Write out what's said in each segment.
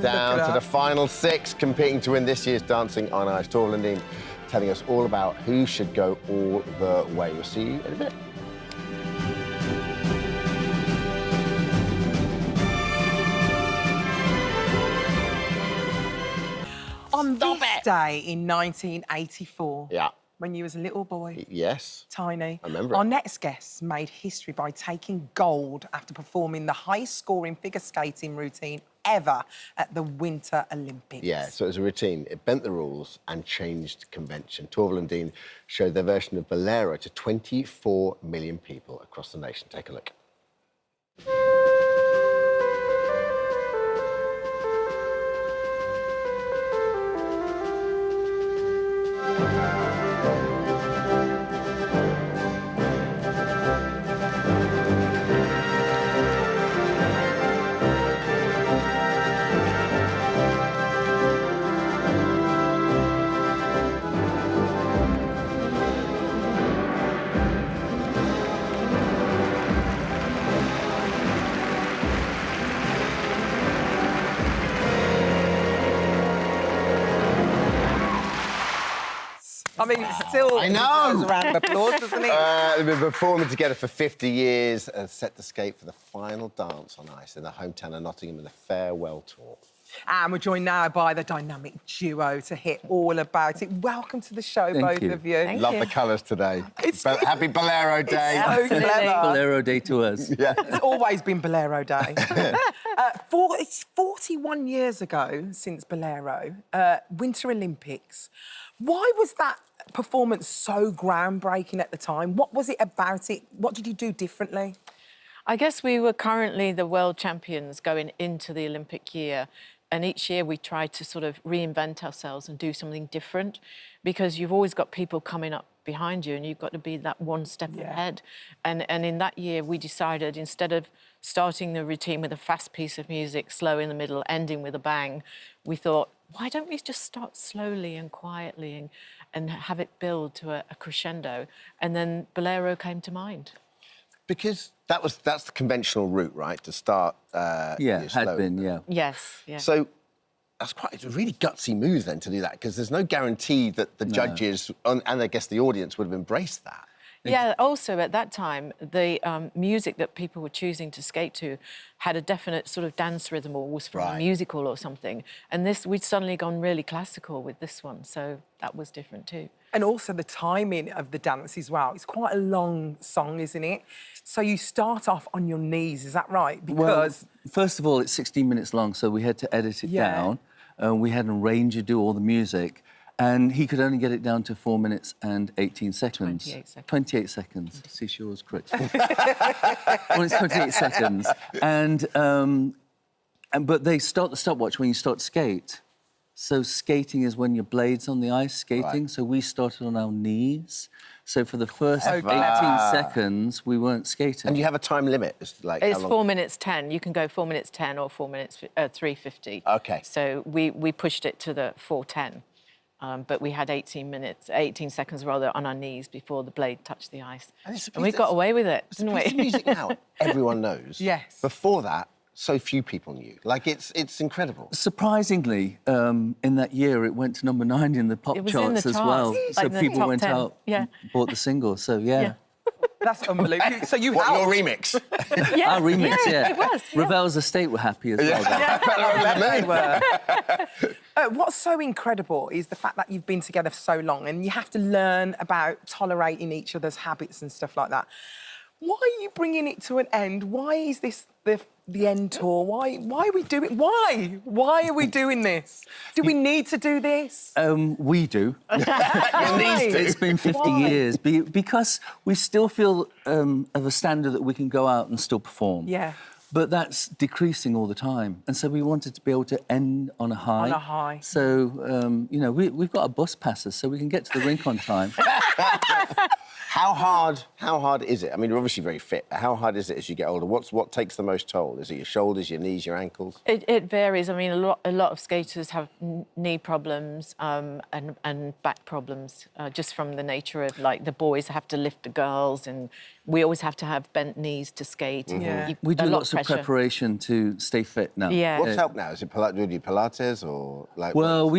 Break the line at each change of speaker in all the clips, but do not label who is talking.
down to the final 6 competing to win this year's Dancing on Ice. Torvill and Jayne telling us all about who should go all the way. We'll see you in a bit.
On this day in 1984,
Yeah.
when you was a little boy,
Yes.
tiny,
I remember
our
it.
next guests made history by taking gold after performing the highest-scoring figure skating routine ever at the Winter Olympics.
Yeah, so it was a routine. It bent the rules and changed convention. Torvill and Jayne showed their version of Bolero to 24 million people across the nation. Take a look.
I mean, it still
I know.
deserves a round of applause, doesn't it?
They've been performing together for 50 years and set to skate for the final dance on ice in their hometown of Nottingham in the farewell tour.
And we're joined now by the dynamic duo to hear all about it. Welcome to the show, both of you.
Love the colours today. Happy Bolero Day.
So clever.
Bolero Day to us.
Yeah.
It's always been Bolero Day. It's 41 years ago since Bolero, Winter Olympics. Why was that performance so groundbreaking at the time? What was it about it? What did you do differently?
I guess we were currently the world champions going into the Olympic year. And each year we tried to sort of reinvent ourselves and do something different, because you've always got people coming up behind you and you've got to be that one step ahead. And in that year we decided, instead of starting the routine with a fast piece of music, slow in the middle, ending with a bang, we thought, why don't we just start slowly and quietly and have it build to a crescendo? And then Bolero came to mind.
Because that's the conventional route, right? To start.
Yeah, had been, yeah.
Yes, yeah.
So it's a really gutsy move then to do that, because there's no guarantee that the judges and I guess the audience would have embraced that.
Yeah, also at that time, the music that people were choosing to skate to had a definite sort of dance rhythm, or was from a musical or something. And we'd suddenly gone really classical with this one, so that was different too.
And also the timing of the dance as well. It's quite a long song, isn't it? So you start off on your knees, is that right? Because...
Well, first of all, it's 16 minutes long, so we had to edit it down. We had an arranger do all the music, and he could only get it down to 4 minutes and 18 seconds.
28 seconds.
28 seconds. See, she was correct. Well, it's 28 seconds. But they start the stopwatch when you start to skate. So skating is when your blade's on the ice, skating. Right. So we started on our knees. So for the first 18 seconds, we weren't skating.
And you have a time limit? It's
4 minutes 10. You can go 4 minutes 10 or 4 minutes 3:50.
OK. So
we pushed it to the 4:10. But we had 18 seconds rather, on our knees before the blade touched the ice. And we got away with it, didn't we?
It's music now everyone knows.
Yes.
Before that, so few people knew. Like, it's incredible.
Surprisingly, in that year, it went to number 9 in the pop charts as well. So people went out and bought the single, so yeah.
That's unbelievable. So you
your remix?
Our remix, yeah.
It was. Yeah.
Ravel's Estate were happy as well.
What's so incredible is the fact that you've been together for so long and you have to learn about tolerating each other's habits and stuff like that. Why are you bringing it to an end? Why is this the end tour? Why are we doing? Why are we doing this? Do we need to do this?
We do. It's been 50 years because we still feel of a standard that we can go out and still perform.
Yeah.
But that's decreasing all the time, and so we wanted to be able to end on a high.
On a high.
So you know, we've got a bus passes, so we can get to the rink on time.
How hard is it? I mean, you're obviously very fit. How hard is it as you get older? What takes the most toll? Is it your shoulders, your knees, your ankles?
It varies. I mean, a lot of skaters have knee problems and back problems just from the nature of, like, the boys have to lift the girls, and we always have to have bent knees to skate.
Yeah.
We do lots of
pressure.
preparation to stay fit now.
Yeah.
What's helped now? Is it do you do Pilates or like?
Well,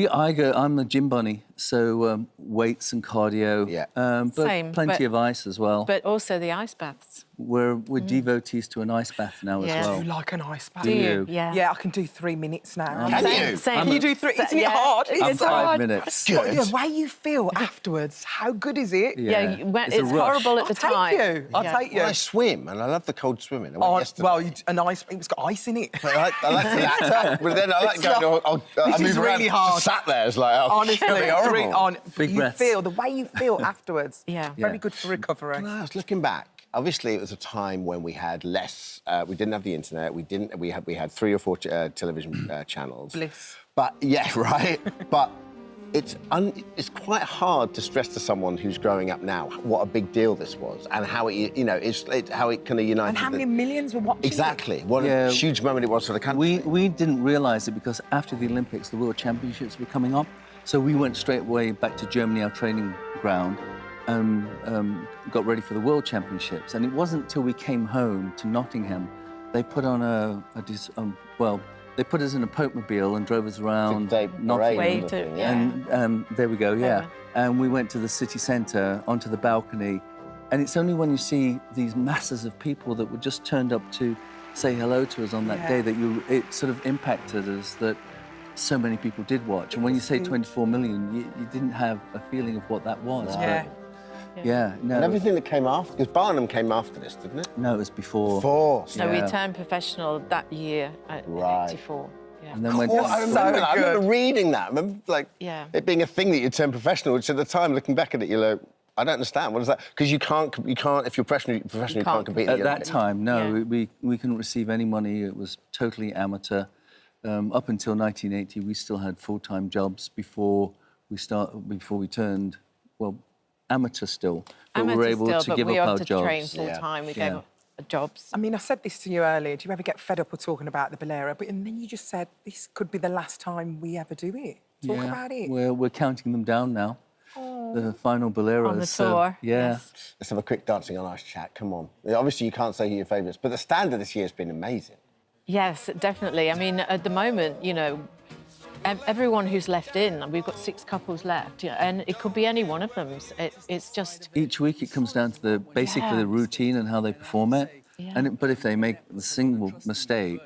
I'm a gym bunny, so weights and cardio.
Yeah.
But
Same,
plenty
but-
of ice as well.
But also the ice baths.
We're devotees to an ice bath now
Yeah.
as
Do
well.
you like an ice bath?
Do you?
Yeah.
Yeah, I can do 3 minutes now.
Can
Same,
you?
Same.
Can you do 3? Isn't it
Yeah.
hard?
I'm
It's
5
hard.
minutes.
But the way you feel afterwards, how good is it?
Yeah.
It's,
It's a rush.
horrible at
I'll
the
take
time.
you. I'll
Yeah.
take you.
Well, I swim, and I love the cold swimming. I went
Oh,
yesterday.
well, an ice. It's got ice in it.
I like that, but then I like
It's
going.
not-
I
this
move
is
around,
really hard.
Just sat there, it's like, oh,
Honestly,
it's horrible.
Big
you
breaths.
feel the way you feel afterwards.
Yeah.
Very
Yeah.
good for recovery.
Well, I was looking back. Obviously, it was a time when we had less. We didn't have the internet. We had 3 or 4 television channels.
Bliss.
But yeah, right. But it's quite hard to stress to someone who's growing up now what a big deal this was and how it how it kind of united.
And how many millions were watching?
Exactly. What
Yeah.
a huge moment it was for the country.
We didn't realise it because after the Olympics, the World Championships were coming up. So we went straight away back to Germany, our training ground, and got ready for the World Championships. And it wasn't until we came home to Nottingham, they put on they put us in a Pope-mobile and drove us around
Day
Nottingham.
parade
Waved
and
it, yeah.
And there we go, yeah.
Yeah.
And we went to the city centre, onto the balcony. And it's only when you see these masses of people that were just turned up to say hello to us on that
Yeah.
day that it sort of impacted us that so many people did watch. And when you say 24 million, you didn't have a feeling of what that was.
Yeah.
But yeah, no.
And everything that came after, because Barnum came after this, didn't it?
No, it was before.
So we
Yeah.
turned professional that year in
Right.
'84. Yeah.
And then went
Oh, I remember that. I remember
good.
reading that. I remember
Yeah.
it being a thing that you turned professional, which at the time, looking back at it, you're like, I don't understand. What is that? Because you can't, if you're professional, you can't
can't
compete.
At
the
that
Olympics.
time, no,
Yeah.
we couldn't receive any money. It was totally amateur. Up until 1980, we still had full-time jobs before we turned, well, amateur still. But we were
Amateur
able
still,
to
but
give
we
up
had
our
to
jobs.
train full time. We gave
Yeah.
up jobs.
I mean, I said this to you earlier. Do you ever get fed up of talking about the Bolero? And then you just said this could be the last time we ever do it. Talk about it.
We're counting them down now. The final Boleros.
On the
so,
tour,
yeah.
yes.
Let's have a quick dancing on ice chat. Come on. Obviously, you can't say who your favourites, but the standard this year has been amazing.
Yes, definitely. I mean, at the moment, everyone who's left in, we've got 6 couples left, and it could be any one of them. It's just,
Each week it comes down to basically the
Yeah.
routine and how they perform it.
Yeah.
But if they make a single mistake,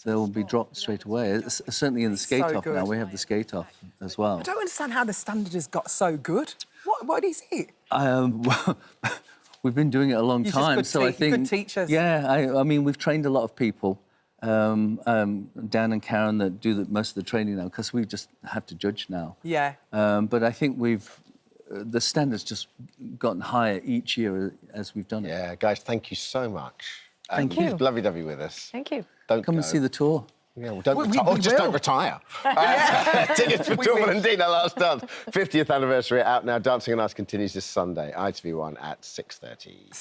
they'll be dropped straight away. It's certainly in the skate off now.
good.
We have the skate off as well.
I don't understand how the standard has got so good. What is it?
Well, we've been doing it a long
You just
time,
could
so I
teach- you
think
could teach us.
Yeah, I mean we've trained a lot of people. Dan and Karen that do most of the training now because we just have to judge now.
Yeah.
But I think the standards just gotten higher each year as we've done it.
Yeah, guys, thank you so much.
Thank
you.
It's lovely to have you with us.
Thank you.
Don't
Come and
go.
see the tour.
Yeah, well, don't
We-
retire.
we
Or just
will.
don't retire. Tickets for
We
Torvill
wish.
and Dean, Our Last Dance. 50th anniversary out now. Dancing on Ice continues this Sunday. ITV1 at 6:30.